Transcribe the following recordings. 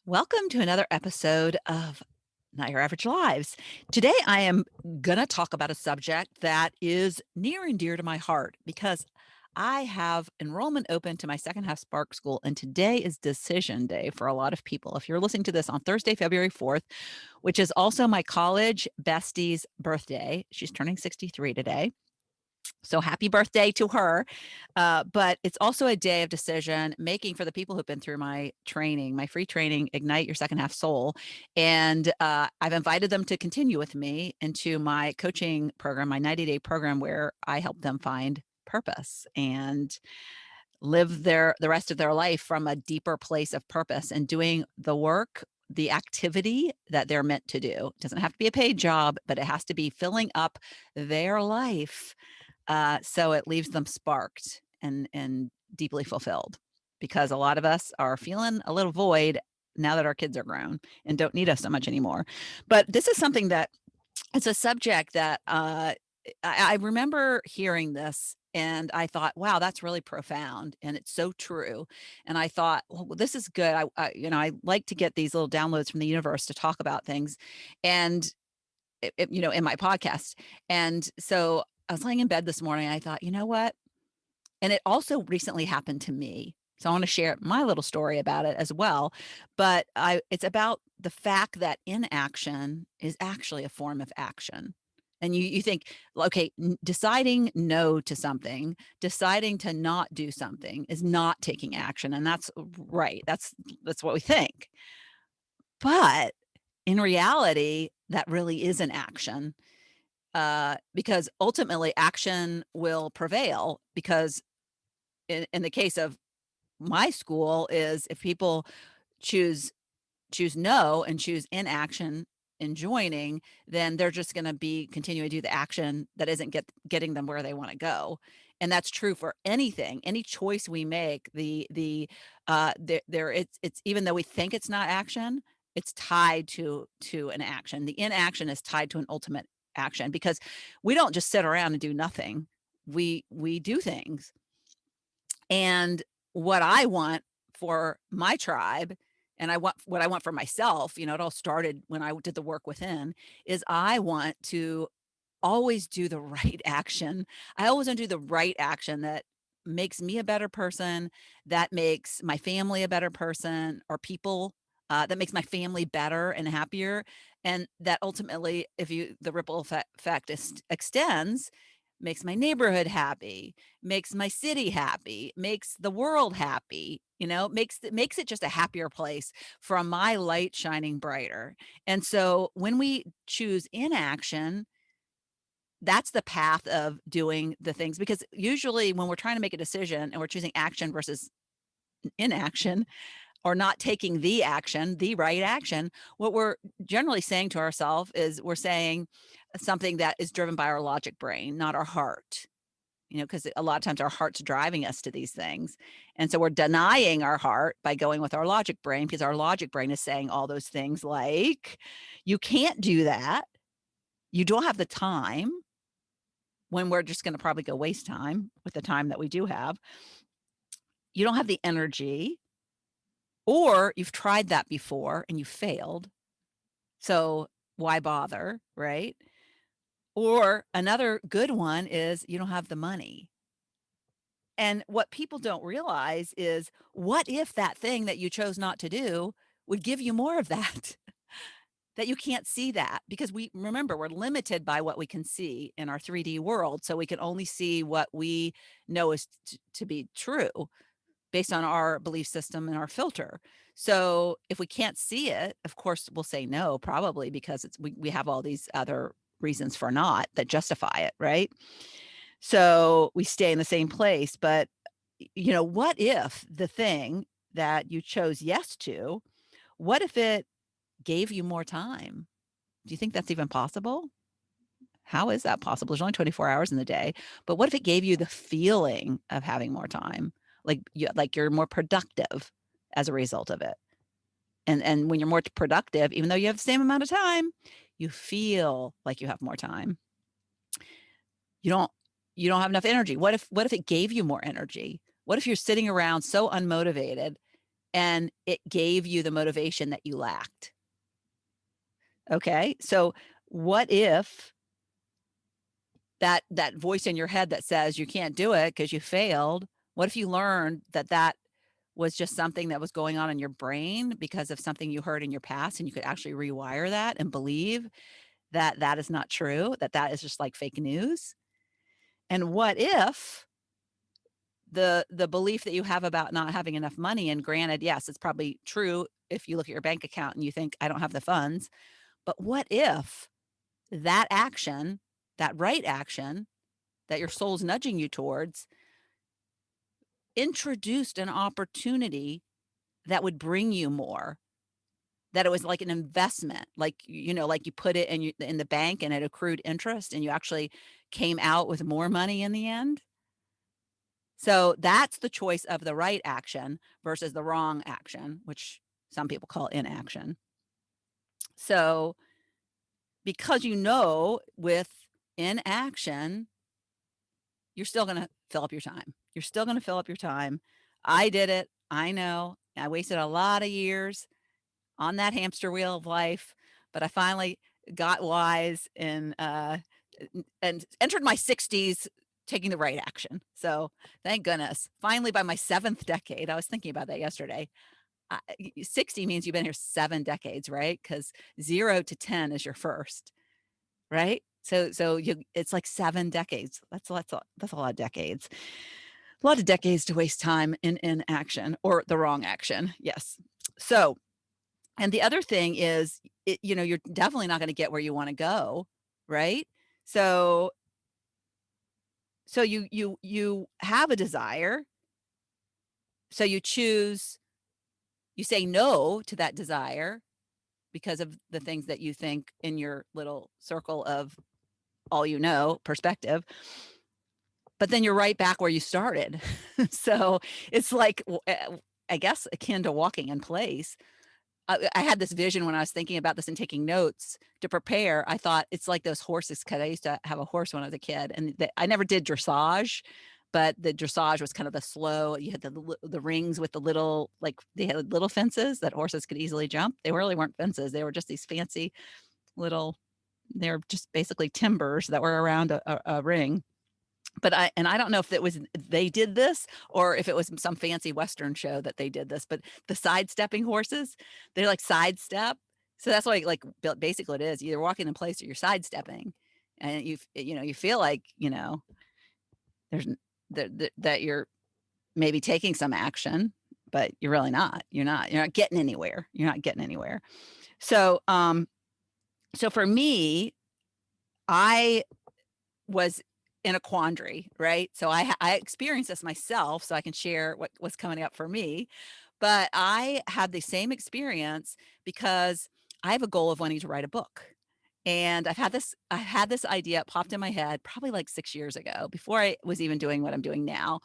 Welcome to another episode of Not Your Average Lives. Today, I am going to talk about a subject that is near and dear to my heart because I have enrollment open to my second half Spark School, and today is decision day for a lot of people. If you're listening to this on Thursday, February 4th, which is also my college bestie's birthday, she's turning 63 today. So happy birthday to her. But it's also a day of decision making for the people who've been through my training, my free training, Ignite Your Second Half Soul. And I've invited them to continue with me into my coaching program, my 90-day program, where I help them find purpose and live the rest of their life from a deeper place of purpose and doing the work, the activity that they're meant to do. It doesn't have to be a paid job, but it has to be filling up their life, so it leaves them sparked and deeply fulfilled, because a lot of us are feeling a little void now that our kids are grown and don't need us so much anymore. But this is something that it's a subject that I remember hearing this and I thought, wow, that's really profound. And it's so true. And I thought, well, this is good. I like to get these little downloads from the universe to talk about things. And in my podcast. And so I was laying in bed this morning and I thought, you know what? And it also recently happened to me. So I want to share my little story about it as well. But it's about the fact that inaction is actually a form of action. And you think, okay, deciding no to something, deciding to not do something is not taking action. And that's right. That's what we think. But in reality, that really is an action, because ultimately action will prevail. Because in the case of my school, is if people choose no and choose inaction in joining, then they're just going to be continuing to do the action that isn't getting them where they want to go. And that's true for anything, any choice we make. It's even though we think it's not action, it's tied to an action. The inaction is tied to an ultimate action, because we don't just sit around and do nothing. We do things. And what I want for my tribe, and what I want for myself, it all started when I did the work within, is I want to always do the right action. I always want to do the right action that makes me a better person, that makes my family a better person, or people, that makes my family better and happier. And that ultimately, if the ripple effect extends, makes my neighborhood happy, makes my city happy, makes the world happy, makes it just a happier place from my light shining brighter. And so when we choose inaction, that's the path of doing the things, because usually when we're trying to make a decision and we're choosing action versus inaction, or not taking the action, the right action, what we're generally saying to ourselves is we're saying something that is driven by our logic brain, not our heart. Because a lot of times our heart's driving us to these things. And so we're denying our heart by going with our logic brain, because our logic brain is saying all those things like, you can't do that. You don't have the time, when we're just going to probably go waste time with the time that we do have. You don't have the energy, or you've tried that before and you failed. So why bother, right? Or another good one is you don't have the money. And what people don't realize is, what if that thing that you chose not to do would give you more of that? That you can't see that, because remember, we're limited by what we can see in our 3D world. So we can only see what we know is to be true based on our belief system and our filter. So if we can't see it, of course, we'll say no, probably because we have all these other reasons for not that justify it, right? So we stay in the same place. But, what if the thing that you chose yes to, what if it gave you more time? Do you think that's even possible? How is that possible? There's only 24 hours in the day, but what if it gave you the feeling of having more time? Like you're more productive as a result of it. And when you're more productive, even though you have the same amount of time, you feel like you have more time. You don't you don't have enough energy. What if it gave you more energy? What if you're sitting around so unmotivated and it gave you the motivation that you lacked. Okay. So what if that voice in your head that says you can't do it because you failed, what if you learned that that was just something that was going on in your brain because of something you heard in your past, and you could actually rewire that and believe that that is not true, that that is just like fake news? And what if the belief that you have about not having enough money, and granted, yes, it's probably true if you look at your bank account and you think, I don't have the funds, but what if that action, that right action that your soul's nudging you towards, introduced an opportunity that would bring you more, that it was like an investment, like, you know, like you put it in the bank and it accrued interest and you actually came out with more money in the end? So that's the choice of the right action versus the wrong action, which some people call inaction. So because you know with inaction, you're still going to fill up your time. You're still going to fill up your time. I did it. I know. I wasted a lot of years on that hamster wheel of life, but I finally got wise and entered my 60s taking the right action. So thank goodness. Finally, by my seventh decade, I was thinking about that yesterday. 60 means you've been here 7 decades, right? Because 0 to 10 is your first, right? So it's like 7 decades. That's a lot of decades. A lot of decades to waste time in action or the wrong action. Yes. So, and the other thing is, you're definitely not going to get where you want to go, right? So, so you have a desire, so you say no to that desire because of the things that you think in your little circle of all perspective, but then you're right back where you started. So it's like, I guess, akin to walking in place. I had this vision when I was thinking about this and taking notes to prepare. I thought it's like those horses, because I used to have a horse when I was a kid, and I never did dressage, but the dressage was kind of the slow. You had the rings with the little, like they had little fences that horses could easily jump. They really weren't fences; they were just these fancy little. They're just basically timbers that were around a ring. But I don't know if it was they did this or if it was some fancy Western show that they did this, but the sidestepping horses, they're like sidestep. So that's why, like, basically it is. You're walking in place or you're sidestepping. And you feel like, there's that you're maybe taking some action, but you're really not. You're not getting anywhere. You're not getting anywhere. So for me, I was in a quandary, right? So I experienced this myself, so I can share what was coming up for me. But I had the same experience because I have a goal of wanting to write a book. And I had this idea, it popped in my head probably like 6 years ago, before I was even doing what I'm doing now.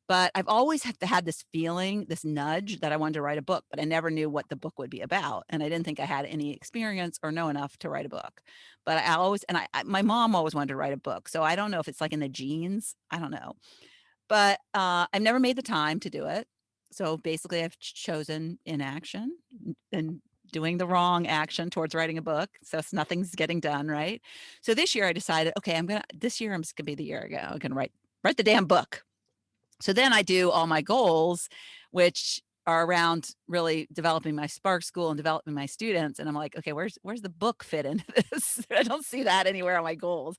But I've always had this feeling, this nudge that I wanted to write a book, but I never knew what the book would be about. And I didn't think I had any experience or know enough to write a book. But I always, and my mom always wanted to write a book. So I don't know if it's like in the genes. I don't know. But I've never made the time to do it. So basically, I've chosen inaction and doing the wrong action towards writing a book. So nothing's getting done, right? So this year I decided, okay, this year I'm just gonna be the year ago. I'm gonna write the damn book. So then I do all my goals, which are around really developing my Spark School and developing my students. And I'm like, okay, where's the book fit into this? I don't see that anywhere on my goals.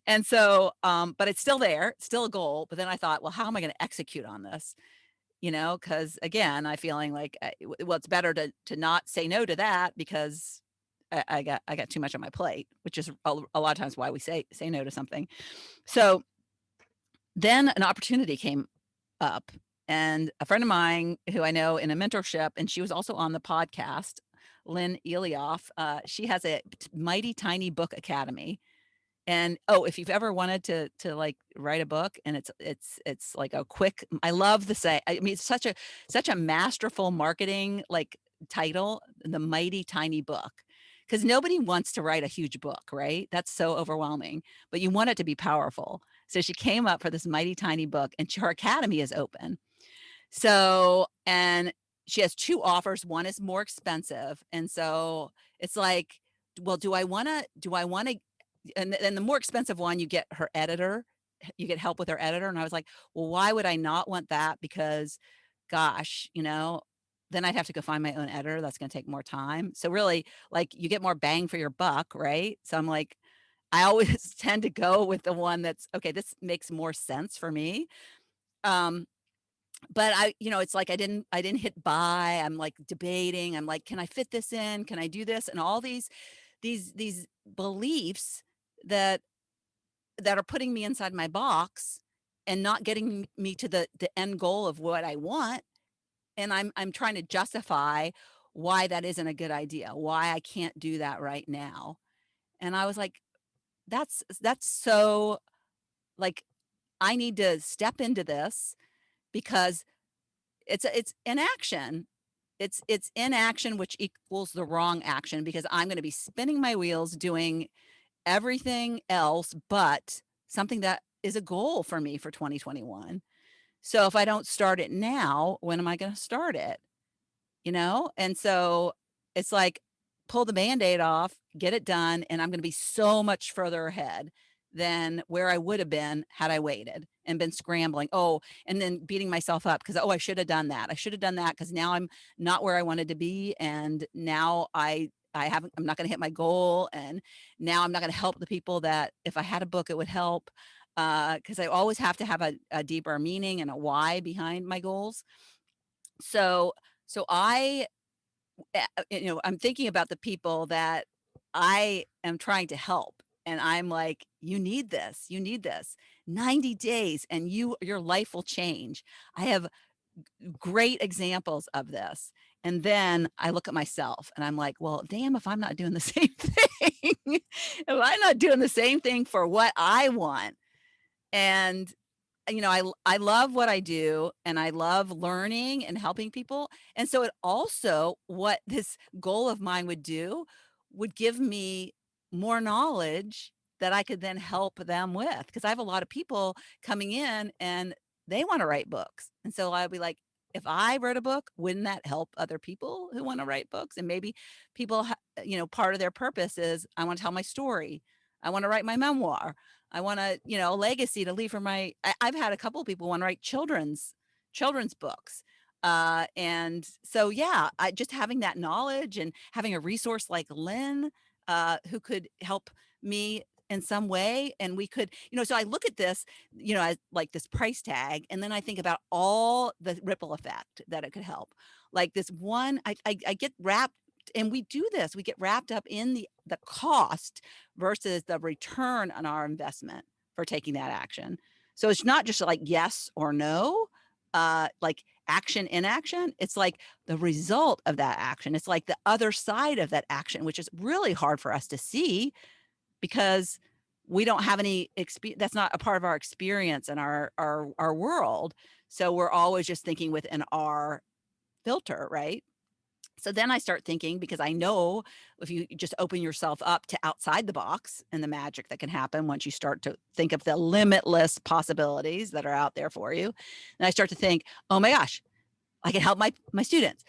And so, but it's still there, it's still a goal. But then I thought, well, how am I going to execute on this? Because again, I feeling like, well, it's better to not say no to that, because I got too much on my plate, which is a lot of times why we say no to something. So then an opportunity came up, and a friend of mine who I know in a mentorship, and she was also on the podcast, Lynn Elioff, she has a mighty tiny book academy. And if you've ever wanted to like write a book, and it's like a quick, I love the say, I mean, it's such a masterful marketing like title, the mighty tiny book. Because nobody wants to write a huge book, right? That's so overwhelming, but you want it to be powerful. So she came up for this mighty tiny book, and her academy is open. So, and she has 2 offers, one is more expensive, and so it's like, well, do I wanna and the more expensive one, you get her editor, you get help with her editor, and I was like, "Well, why would I not want that?" Because, gosh, then I'd have to go find my own editor, that's gonna take more time. So really, like, you get more bang for your buck, right? So I'm like, I always tend to go with the one that's, "Okay, this makes more sense for me." Um, but it's like I didn't hit buy, I'm, like, debating, I'm like, "Can I fit this in? Can I do this?" And all these beliefs that that are putting me inside my box and not getting me to the end goal of what I want, and I'm trying to justify why that isn't a good idea, why I can't do that right now. And I was like, that's so, like, I need to step into this because it's inaction. It's inaction, which equals the wrong action because I'm gonna be spinning my wheels doing everything else but something that is a goal for me for 2021. So if I don't start it now, when am I gonna start it? And so it's like, pull the Band-Aid off, get it done, and I'm gonna be so much further ahead than where I would have been had I waited and been scrambling. Oh, and then beating myself up because, "Oh, I should have done that. I should have done that because now I'm not where I wanted to be, and now I'm not gonna hit my goal, and now I'm not gonna help the people that if I had a book, it would help." Because I always have to have a deeper meaning and a why behind my goals. So so I'm thinking about the people that I am trying to help, and I'm like, "You need this, you need this. 90 days and your life will change." I have great examples of this, and then I look at myself and I'm like, "Well, damn if I'm not doing the same thing. If I'm not doing the same thing for what I want." And I love what I do and I love learning and helping people. And so it also what this goal of mine would do would give me more knowledge that I could then help them with. Because I have a lot of people coming in and they want to write books. And so I'd be like, if I wrote a book, wouldn't that help other people who want to write books? And maybe people, part of their purpose is I want to tell my story. I want to write my memoir. I want to, a legacy to leave for I've had a couple of people want to write children's books. And so, yeah, just having that knowledge and having a resource like Lynn, who could help me in some way. And we could, so I look at this, as like this price tag, and then I think about all the ripple effect that it could help. Like this one, I get wrapped, and we do this, we get wrapped up in the cost versus the return on our investment for taking that action. So it's not just like yes or no, like action, inaction. It's like the result of that action. It's like the other side of that action, which is really hard for us to see because we don't have any experience. That's not a part of our experience in our world. So we're always just thinking within our filter, right? So then I start thinking because I know if you just open yourself up to outside the box and the magic that can happen once you start to think of the limitless possibilities that are out there for you. And I start to think, oh my gosh, I can help my students.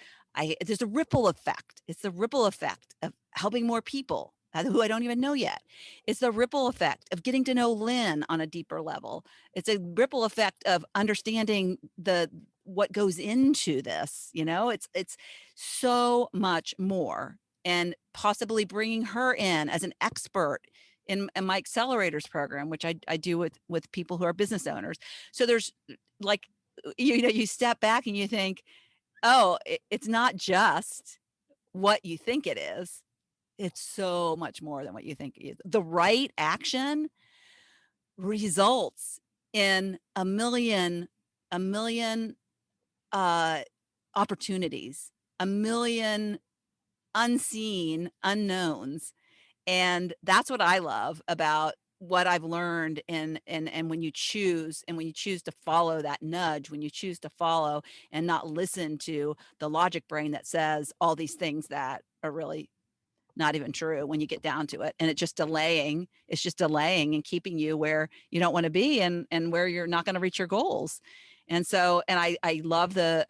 There's a ripple effect. It's the ripple effect of helping more people who I don't even know yet. It's the ripple effect of getting to know Lynn on a deeper level. It's a ripple effect of understanding the what goes into this. It's so much more, and possibly bringing her in as an expert in my accelerators program, which I do with people who are business owners. So there's like you step back and you think, "Oh, it's not just what you think it is. It's so much more than what you think it is." The right action results in a million, uh, opportunities, a million unseen unknowns. And that's what I love about what I've learned and when you choose to follow that nudge, when you choose to follow and not listen to the logic brain that says all these things that are really not even true when you get down to it. And it's just delaying and keeping you where you don't want to be and where you're not going to reach your goals. And so, and I love the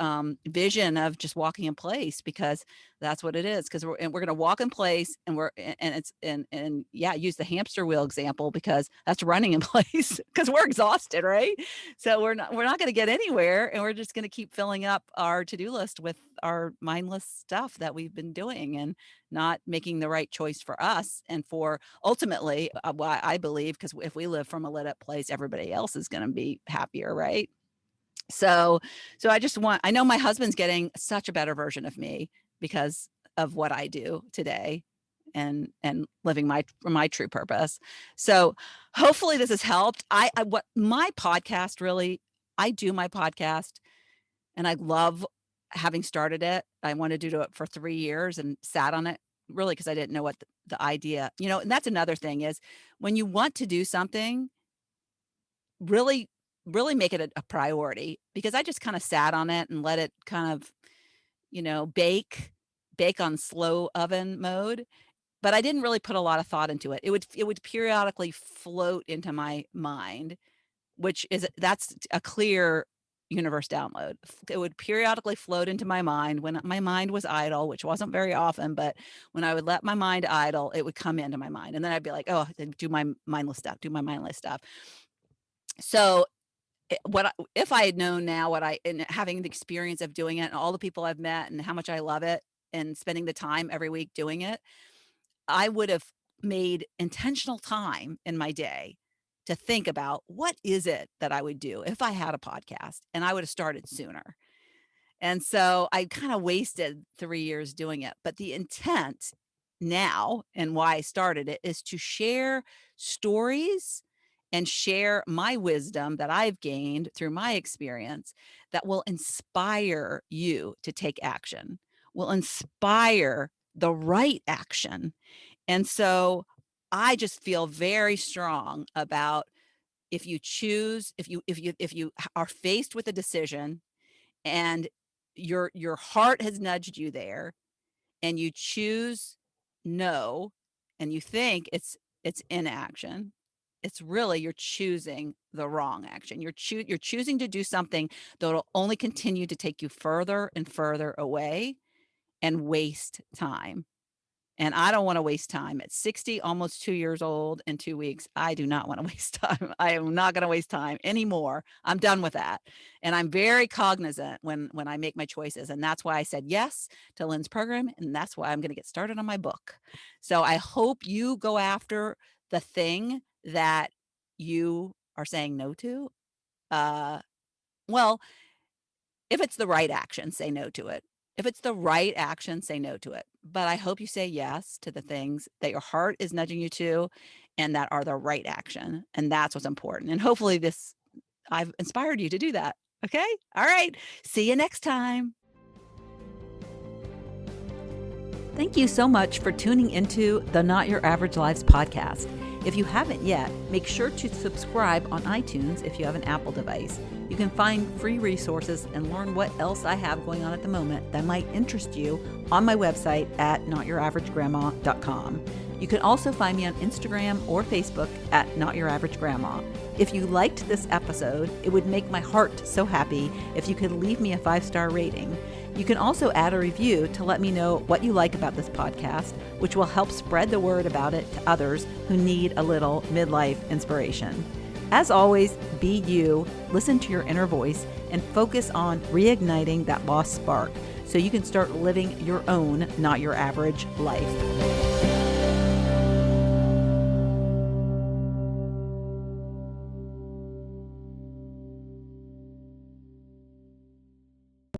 vision of just walking in place, because that's what it is. Because we're going to walk in place, and it's and yeah, use the hamster wheel example, because that's running in place, because we're exhausted, right? So we're not going to get anywhere, and we're just going to keep filling up our to-do list with our mindless stuff that we've been doing, and not making the right choice for us, and for ultimately, why I believe, because if we live from a lit up place, everybody else is going to be happier, right? So I know my husband's getting such a better version of me because of what I do today, and living my true purpose. So hopefully this has helped. I what my podcast really, I do my podcast, and I love having started it. I wanted to do it for 3 years and sat on it, really, because I didn't know what the idea, and that's another thing is, when you want to do something, really really make it a priority, because I just kinda sat on it and let it kind of, bake on slow oven mode, but I didn't really put a lot of thought into it. It would periodically float into my mind, which is that's a clear universe download. It would periodically float into my mind when my mind was idle, which wasn't very often, but when I would let my mind idle, it would come into my mind, and then I'd be like, "Oh, then do my mindless stuff." So if I had known now what I and having the experience of doing it, and all the people I've met, and how much I love it, and spending the time every week doing it, I would have made intentional time in my day to think about, what is it that I would do if I had a podcast, and I would have started sooner. And so I kind of wasted 3 years doing it, but the intent now, and why I started it, is to share stories and share my wisdom that I've gained through my experience, that will inspire you to take action, will inspire the right action. And so I just feel very strong about, if you are faced with a decision, and your heart has nudged you there, and you choose no, and you think it's inaction, it's really, you're choosing the wrong action. You're choosing to do something that'll only continue to take you further and further away, and waste time. And I don't wanna waste time. At 60, almost 2 years old in 2 weeks, I do not wanna waste time. I am not gonna waste time anymore. I'm done with that. And I'm very cognizant when I make my choices, and that's why I said yes to Lynn's program, and that's why I'm gonna get started on my book. So I hope you go after the thing that you are saying no to. Uh, well, if it's the right action, say no to it. If it's the right action, say no to it. But I hope you say yes to the things that your heart is nudging you to, and that are the right action. And that's what's important. And hopefully I've inspired you to do that. Okay? All right. See you next time. Thank you so much for tuning into the Not Your Average Lives podcast. If you haven't yet, make sure to subscribe on iTunes if you have an Apple device. You can find free resources and learn what else I have going on at the moment that might interest you on my website at notyouraverage.grandma.com. You can also find me on Instagram or Facebook at Not Your Average Grandma. If you liked this episode, it would make my heart so happy if you could leave me a 5-star rating. You can also add a review to let me know what you like about this podcast, which will help spread the word about it to others who need a little midlife inspiration. As always, be you, listen to your inner voice, and focus on reigniting that lost spark so you can start living your own Not Your Average life.